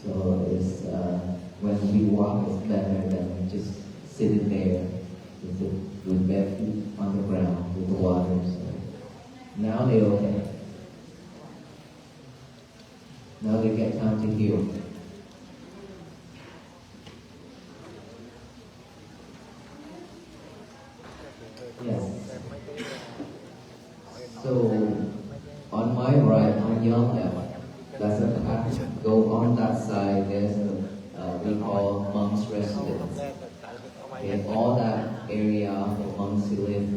So it's when we walk, it's better than just sitting there with bare feet on the ground with the water. So now they're okay. Now they get time to heal. Yes. So on my right, on your left, that's a path. Go on that side. There's a we call monks' residence. Okay, all that area for monks to live.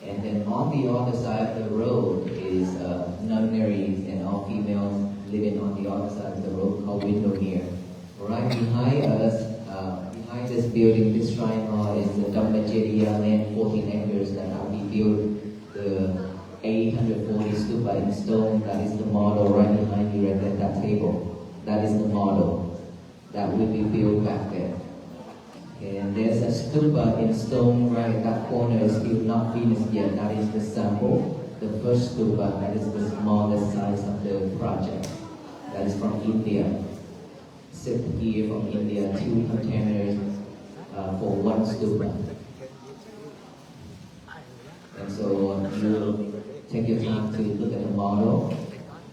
And then on the other side of the road is nunneries and all females living on the other side of the road called Windermere. Right behind us, behind this building, this shrine hall is the Dhammacharya land, 14 acres that we built the 840 stupa in stone. That is the model right behind you, right at that table. That is the model that will be built back there. And there's a stupa in stone right at that corner, is still not finished yet. That is the sample. The first stupa, that is the smallest size of the project. That is from India. Shipped here from India, 2 containers for 1 stupa. And so you take your time to look at the model.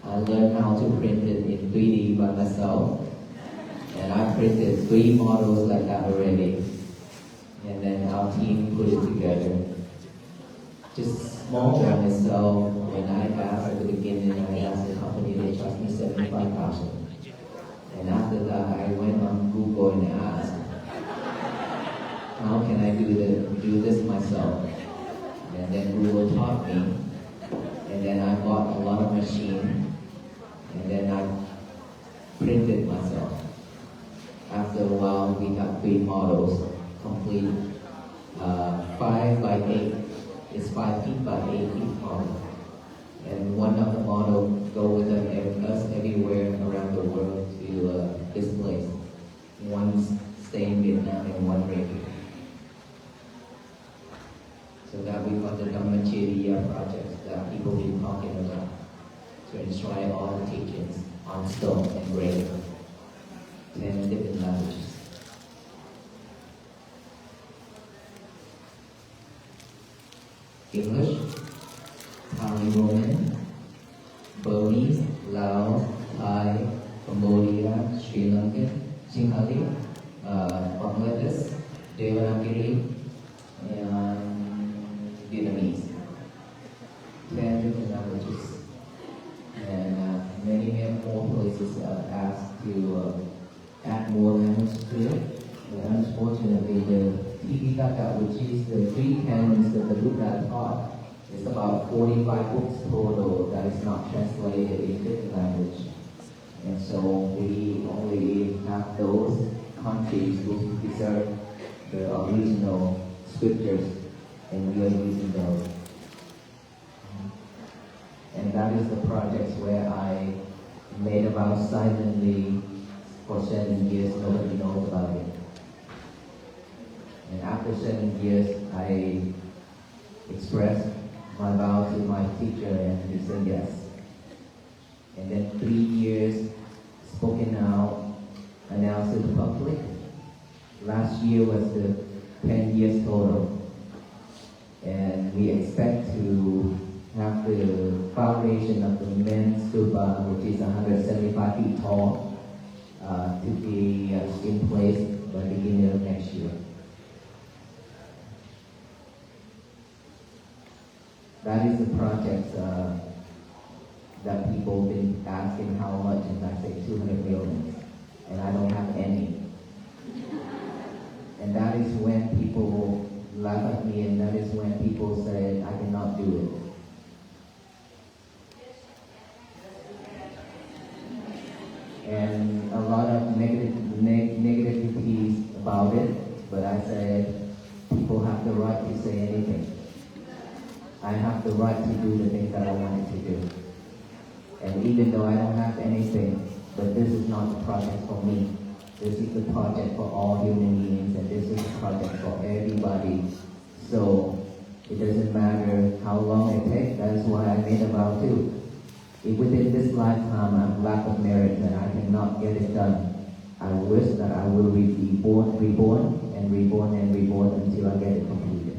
I learned how to print it in 3D by myself. And I printed 3 models like that already. And then our team put it together. Just small by myself. When I asked at the beginning, I asked the company, they charged me $75,000. And after that, I went on Google and asked, how can I do this myself? And then Google taught me. And then I bought a lot of machines. And then I printed myself. After a while, we got 3 models, complete 5 by 8. It's 5 feet by 8 feet model. And one of the models go with us everywhere around the world to this place. One stay in Vietnam and one right here. So that we call the Dhammacharya project that people been talking about to enshrine all the teachings on stone and grave. 10 different languages. English, Thai Roman, Burmese, Laos, Thai, Cambodia, Sri Lankan, Sinhalese, Bangladesh, Devanagari, and Vietnamese. 10 different languages. And many more places asked to add more language to it. But unfortunately, the Tipitaka, which is the 3 canons that the Buddha taught, is about 45 books total that is not translated in different language. And so we only have those countries who preserve the original scriptures, and we are using those. And that is the project where I made about silently for 7 years. Nobody knows about it. And after 7 years, I expressed my vow to my teacher, and he said yes. And then 3 years spoken out, announced to the public. Last year was the 10 years total. And we expect to have the foundation of the main stupa, which is 175 feet tall, to be in place by the beginning of next year. That is the project that people have been asking how much, and I say 200 million, and I don't have any. And that is when people laugh at me, and that is when people say I cannot do it. And a lot of negativities about it, but I said people have the right to say anything. I have the right to do the things that I wanted to do. And even though I don't have anything, but this is not the project for me. This is the project for all human beings, and this is the project for everybody. So it doesn't matter how long it takes. That is why I made a vow too. If within this lifetime I'm lack of merit, then I cannot not get it done. I wish that I will be reborn until I get it completed.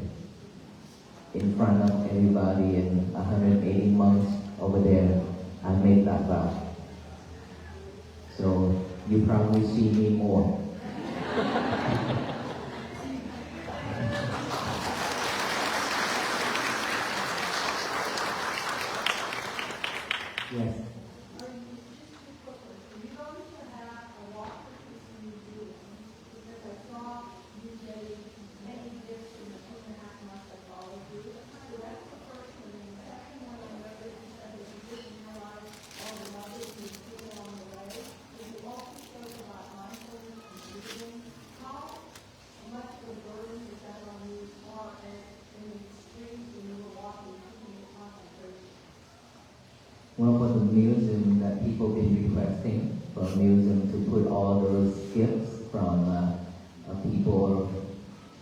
In front of everybody and 180 monks over there, I made that vow. So you probably see me more. Yes. Well, for the museum that people been requesting for a museum to put all those gifts from people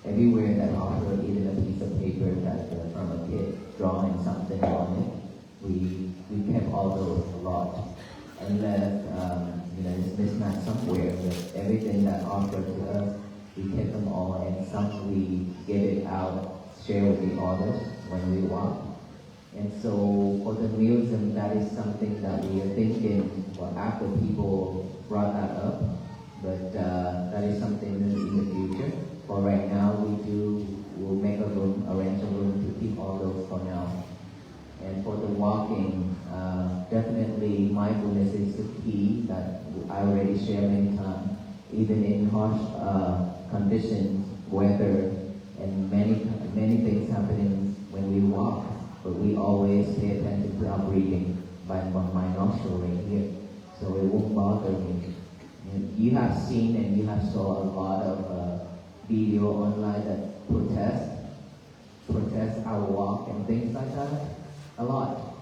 everywhere that offer even a piece of paper that from a kid drawing something on it. We kept all those a lot, unless it's mismatched somewhere. But everything that offered to us, we kept them all, and some we give it out, share with the others when we walk. And so for the museum, that is something that we are thinking, well, after people brought that up, but that is something in the future. For right now, we'll make a room, arrange a room to keep all those for now. And for the walking, definitely mindfulness is the key that I already shared many times. Even in harsh conditions, weather, and many things happening when we walk. But we always pay attention to our breathing by my nostril right here, so it won't bother me. And you have seen and you have saw a lot of video online that protest our walk and things like that. A lot,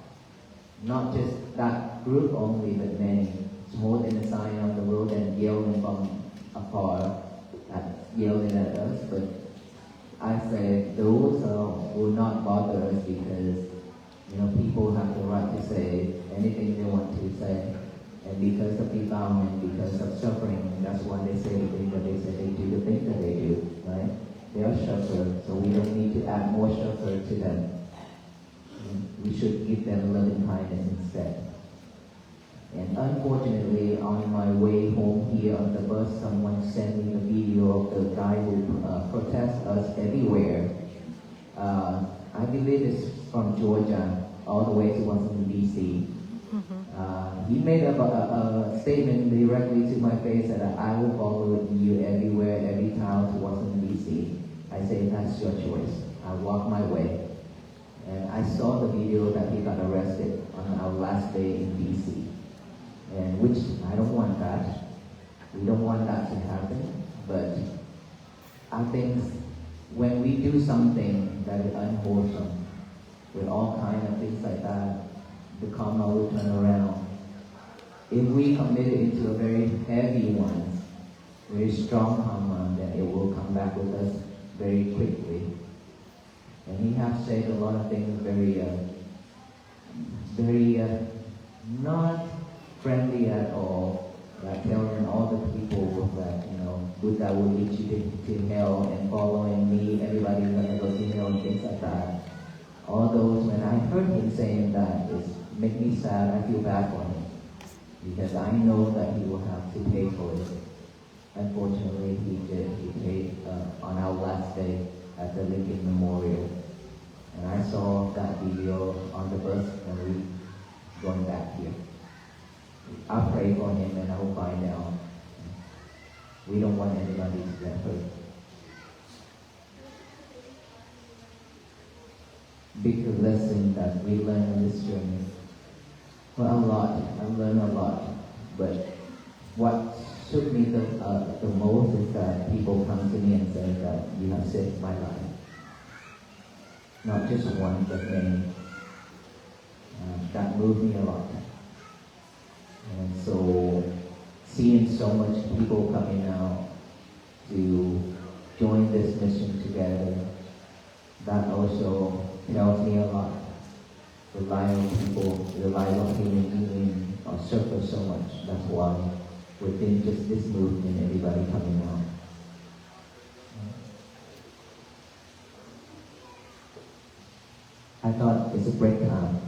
not just that group only, but many. It's more than a sign on the road and yelling from afar, yelling at us, but I say those will not bother us because people have the right to say anything they want to say, and because of defilement, because of suffering, that's why they say the things that they say they do, the things that they do, right? They are sufferers, so we don't need to add more suffer to them. We should give them loving kindness instead. And unfortunately, on my way home here on the bus, someone sent me the video of the guy who protests us everywhere. I believe it's from Georgia, all the way to Washington, D.C. He made a statement directly to my face that I will follow you everywhere, every town to Washington, D.C. I say, that's your choice. I walk my way. And I saw the video that he got arrested on our last day in D.C. And which I don't want that. We don't want that to happen. But I think when we do something that is unwholesome, with all kinds of things like that, the karma will turn around. If we commit it into a very heavy one, very strong karma, then it will come back with us very quickly. And he has said a lot of things very not friendly at all, like telling all the people that, Buddha will lead you to hell, and following me, everybody's gonna go to hell and things like that. All those, when I heard him saying that, it made me sad. I feel bad for him, because I know that he will have to pay for it. Unfortunately, he did. He paid on our last day at the Lincoln Memorial. And I saw that video on the bus when we going back here. I pray for him, and I will find out. We don't want anybody to get hurt. Big lesson that we learn on this journey. Well, a lot. I learned a lot. But what shook me the most is that people come to me and say that you have saved my life. Not just one, but many. That moved me a lot. And so, seeing so much people coming out to join this mission together, that also tells me a lot. The life of people, the life of human beings are suffer so much. That's why within just this movement, everybody coming out. I thought it's a break time.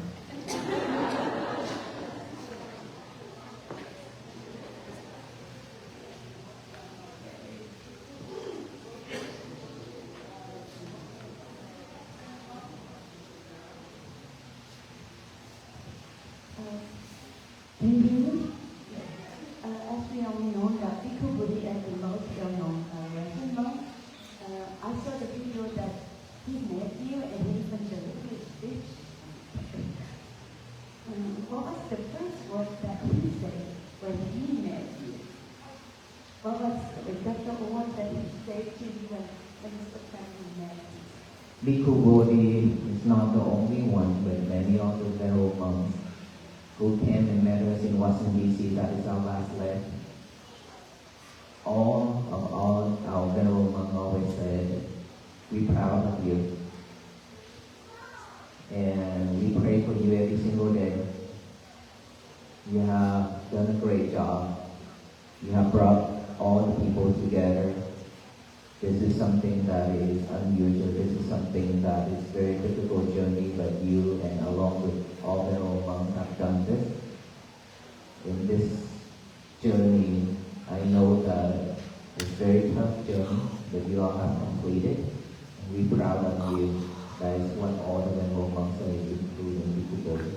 Thank you. As we all know, that Bhikkhu Bodhi is the most well-known Western monk. I saw the video that he met you and he went to the speech. What was the first word that he said when he met you? What was the word that he said to you when the first time he met you? Bhikkhu Bodhi is not the only one, but many of the venerable monks who came and met us in Washington D.C. That is our last leg. All our venerable monks always said, "We're proud of you, and we pray for you every single day. You have done a great job. You have brought all the people together. This is something that is unusual. This is something that is very difficult journey, but you and along with all venerable monks have done this. In this journey, I know that it's a very tough journey, but you all have completed. And we're proud of you." That is what all the venerable monks say, including Bhikkhu Bodhi.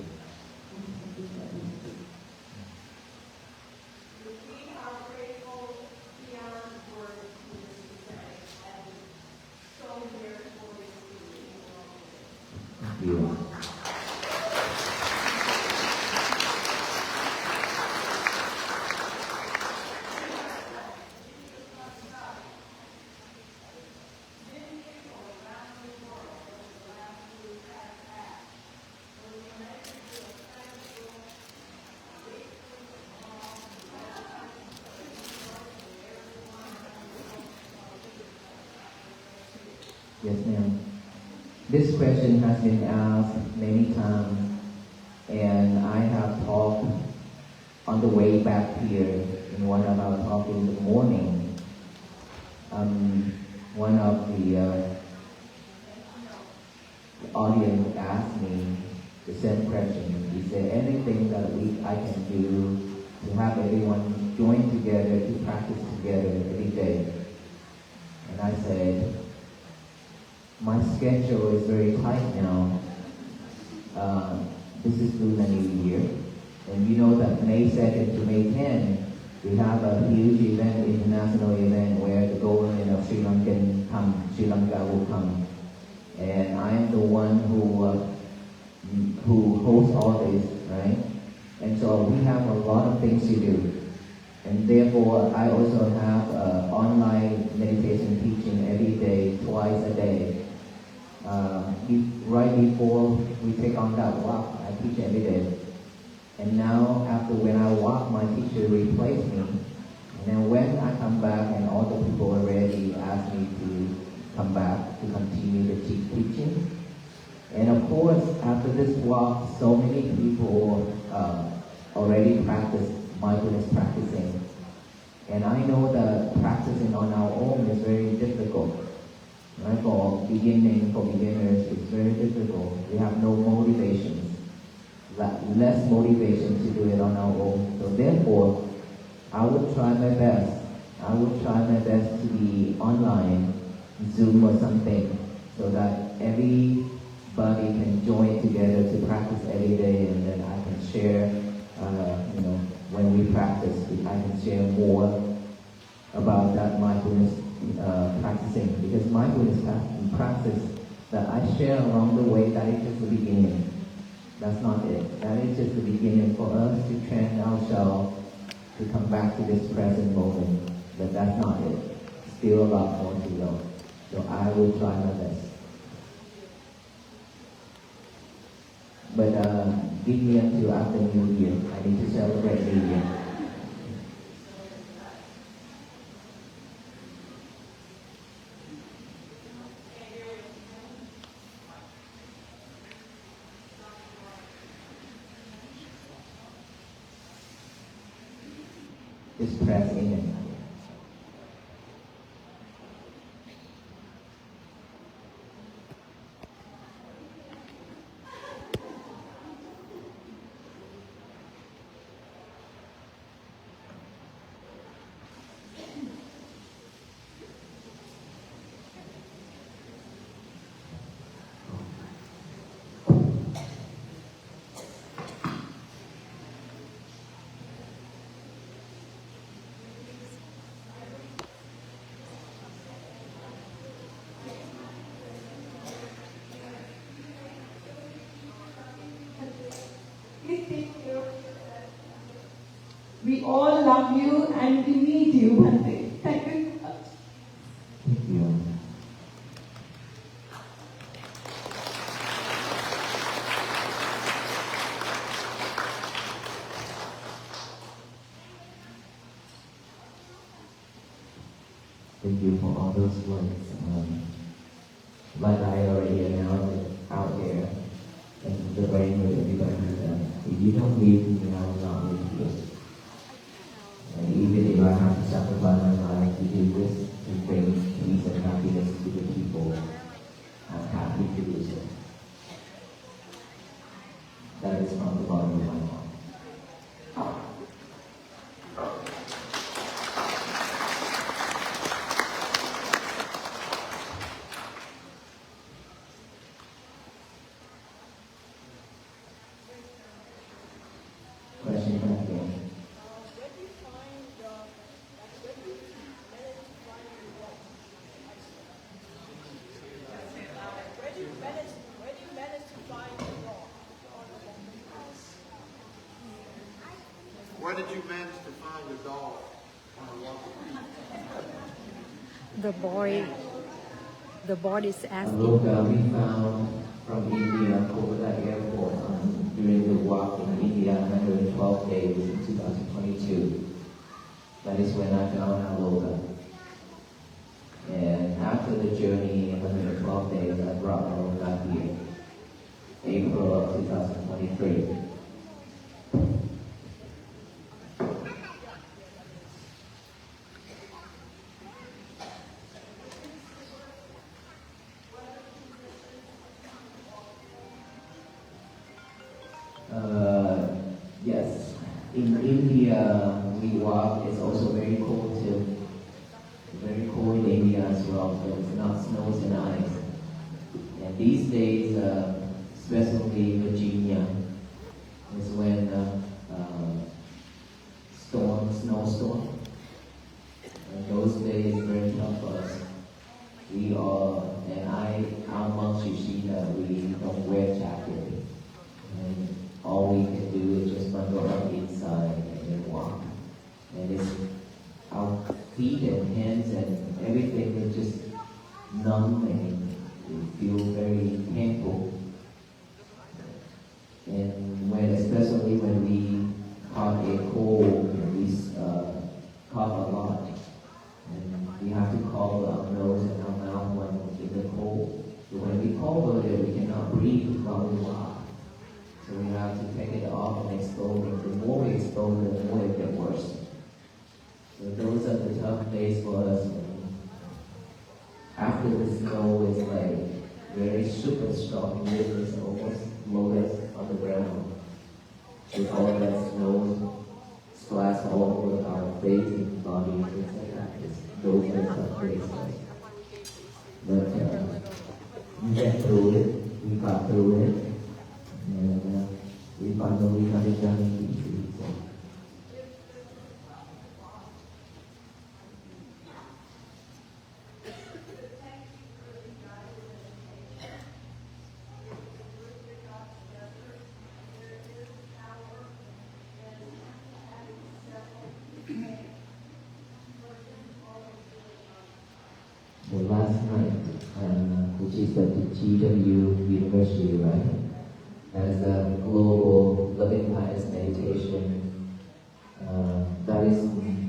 Thank you. Yes, ma'am. This question has been asked many times, and I have talked on the way back here in one of our talks in the morning. One of the audience asked me the same question. Is there anything that I can do to have everyone join together to practice together every day? And I said, my schedule is very tight now. This is Lunar New Year. And you know that May 2nd to May 10th, we have a huge event, international event, where the government of Sri Lanka will come. And I am the one who hosts all this, right? And so we have a lot of things to do. And therefore, I also have online meditation teaching every day, twice a day. Right before we take on that walk, I teach every day. And now, after when I walk, my teacher replaced me. And then when I come back and all the people already asked me to come back to continue the teaching. And of course, after this walk, so many people already practice mindfulness practicing. And I know that practicing on our own is very difficult. Right? For beginners, it's very difficult. We have no motivations, less motivation to do it on our own. So therefore, I would try my best. I would try my best to be online, Zoom or something, so that everybody can join together to practice every day, and then I can share, when we practice, I can share more about that mindfulness practicing, because mindfulness practice that I share along the way, that is just the beginning. That's not it. That is just the beginning for us to train ourselves to come back to this present moment. But that's not it. Still a lot more to go. So I will try my best. But give me until after New Year. I need to celebrate New Year. Just press in and out. We all love you and we need you one day. Thank you. Thank you. Thank you for all those words. Like I already announced out there, and the very much everybody, if you don't leave me, I will not leave you. And even if I have to sacrifice my life to do this, to bring peace and happiness to the people, I'm happy to do so. That is from the bottom of my heart. Question back there. Where did you manage to find your dog on the walk? The boy is asking. Aloka we found from India, Kolkata Airport during the walk in India 112 days in 2022. That is when I found Aloka. And after the journey, 112 days, I brought Aloka here, April of 2023. Yes, in India we walk. It's also very cold too. Very cold in India as well, so it's not snows and ice. And these days, especially Virginia, is when snowstorm. And those days very tough for us. We are, our monks, you see that we don't wear jacket. And all we can do is just bundle up inside and then walk. And it's our feet and hands and everything is just numb and we feel very painful. And especially when we caught a cold, we cough a lot. And we have to cover our nose and our mouth when in the cold. So when we cover it, we cannot breathe while we walk. So we have to take it off and expose it. The more we expose it, the more it gets worse. So those are the tough days for us. And after the snow is like very super strong, it is almost lotus on the ground. With all that snow splash all over our face and body and things like that. Those are tough days. But we get through it. We got through it. And we finally have it done in Q3. So. The last night, which is at the GW University, right? As a global loving kindness meditation. That is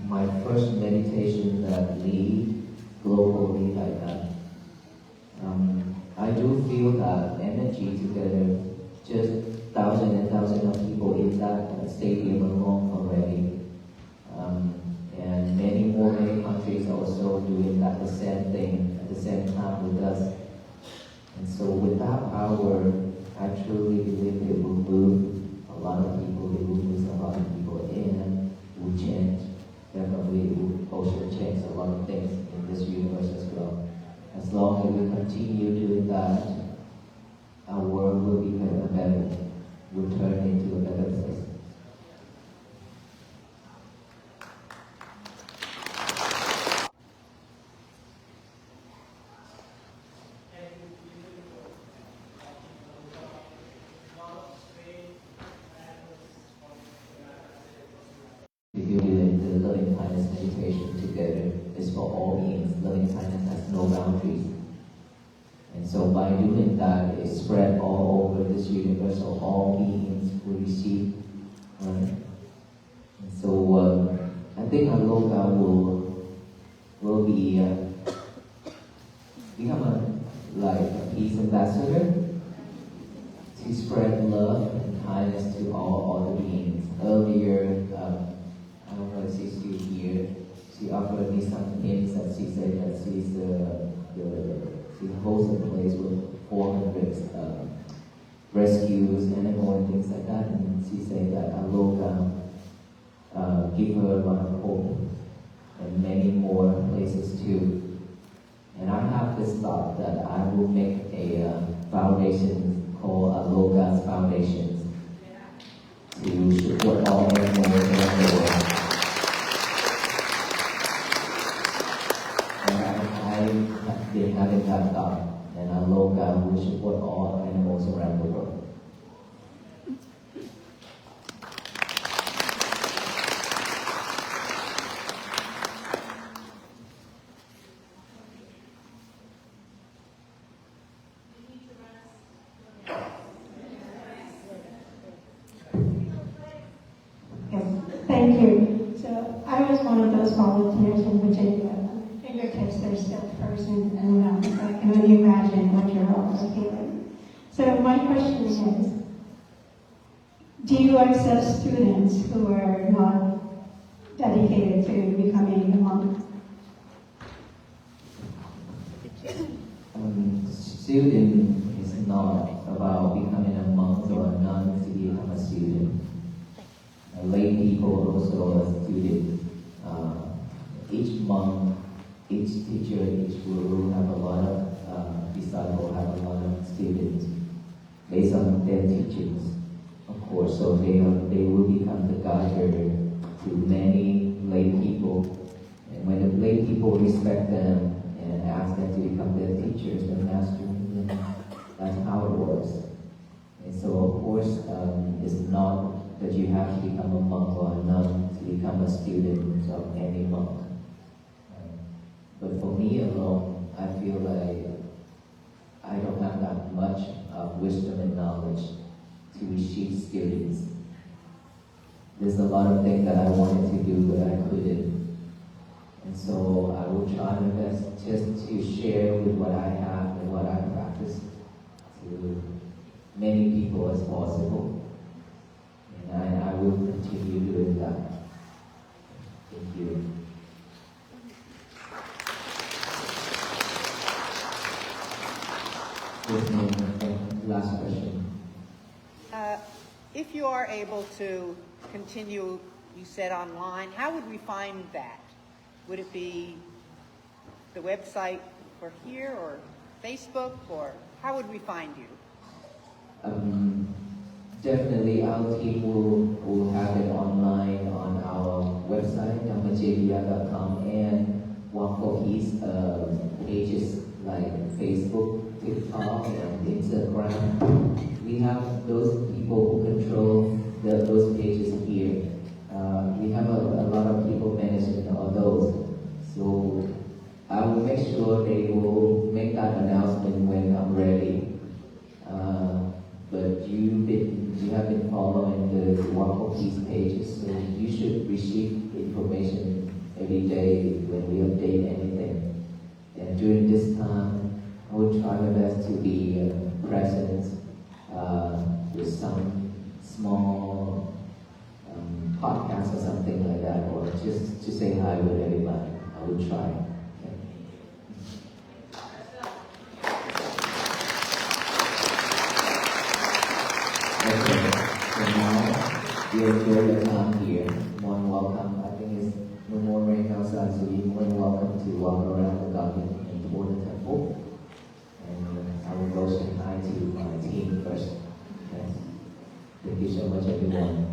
my first meditation that lead globally like that. I do feel that energy together, just thousands and thousands of people in that stadium alone already. the same thing at the same time with us. And so with that power, I truly believe it will move a lot of people, it will move a lot of people in, it will change. Definitely it will also change a lot of things in this universe as well. As long as we continue doing that, our world will become better, will turn into a better place. If you're doing the loving kindness meditation together, it's for all beings. Loving kindness has no boundaries. And so by doing that, it spread all over this universe, so all beings will receive. Right? And so I think Aloka will be become like a peace ambassador to spread love and kindness to all the beings. Earlier, I don't know if she's still here. She offered me some hints that she said that she's she holds a place with 400 rescues, animal and things like that. And she said that Aloka give her a lot of hope and many more places too. And I have this thought that I will make a foundation called Aloka's Foundation to support all animals around the world. And I've been having that thought, and Aloka will support all animals around the world. Yes, thank you. So I was one of those volunteers in Virginia. Fingertips are still frozen and numb, so I can only imagine what you're all feeling. So my question is, do you accept students who are not dedicated to becoming a monk? Student is not about becoming a monk or a nun to become a student. Lay people also a student. Each monk, each teacher, each guru have a lot of disciples, have a lot of students based on their teachings, of course. So they will become the guide to many lay people. And when the lay people respect them and ask them to become their teachers and masters, then that's how it works. And so, of course, it's not that you have to become a monk or a nun to become a student of any monk. But for me alone, I feel like I don't have that much of wisdom and knowledge to receive students. There's a lot of things that I wanted to do, but I couldn't. And so I will try my best just to share with what I have and what I practice to many people as possible. And I will continue doing that. Thank you. Last question. If you are able to continue, you said online, how would we find that? Would it be the website for here or Facebook, or how would we find you? Definitely our team will have it online on our website, dhammajeeviya.com, and Wangpo Peace pages like Facebook, TikTok, and Instagram. We have those people who control those pages here. We have a lot of people managing all those. So I will make sure they will make that announcement when I'm ready. But you have been following the Wangpo Peace pages, so you should receive information every day when we update anything. And during this time, I will try my best to be present with some small podcast or something like that, or just to say hi with everybody. I will try. Okay. you so much, everyone.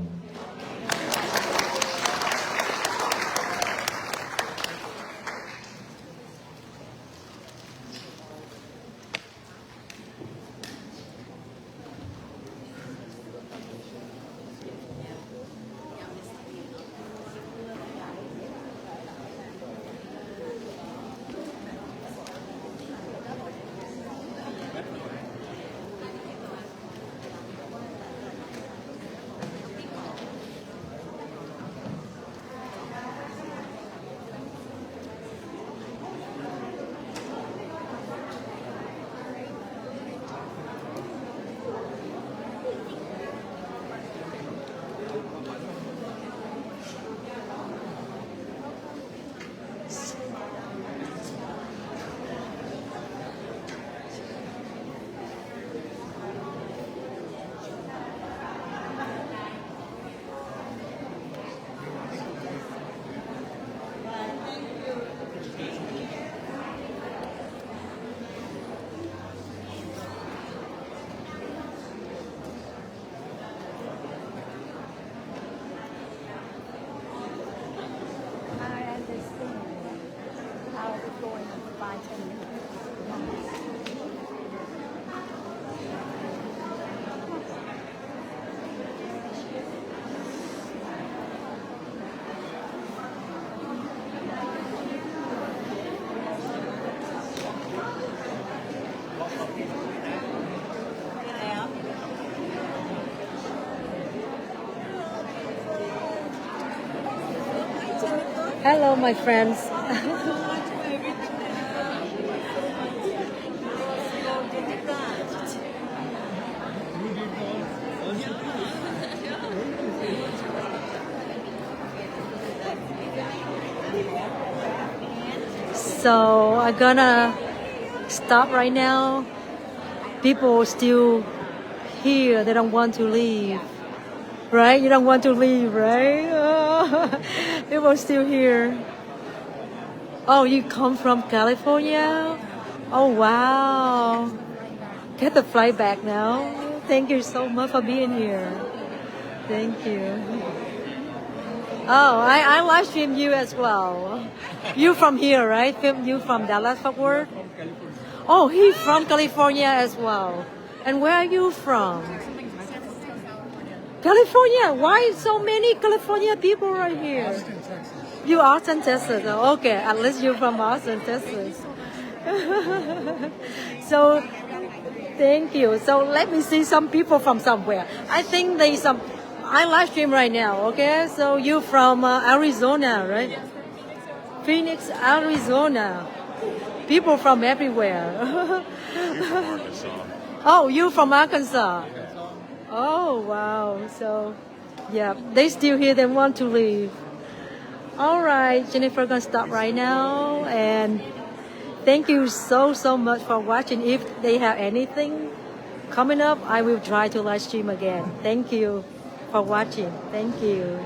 I understand how it's going to 5-10 minutes. Hello, my friends. So I'm gonna stop right now. People still here. They don't want to leave. Right? You don't want to leave, right? Oh, people still here. Oh, you come from California? Oh, wow. Get the flight back now. Thank you so much for being here. Thank you. Oh, I live stream you as well. You from here, right? You from Dallas, Fort Worth? Oh, he's from California as well. And where are you from? California. Why so many California people right here? Austin, Texas. You Austin, Texas. Oh, okay, at least you're from Austin, Texas. So, thank you. So let me see some people from somewhere. I think there's some. I live stream right now. Okay, so you from Arizona, right? Phoenix, Arizona. People from everywhere. Oh, you from Arkansas. Oh, wow. So, yeah, they still here. They want to leave. All right, Jennifer, gonna stop right now. And thank you so much for watching. If they have anything coming up, I will try to live stream again. Thank you for watching. Thank you.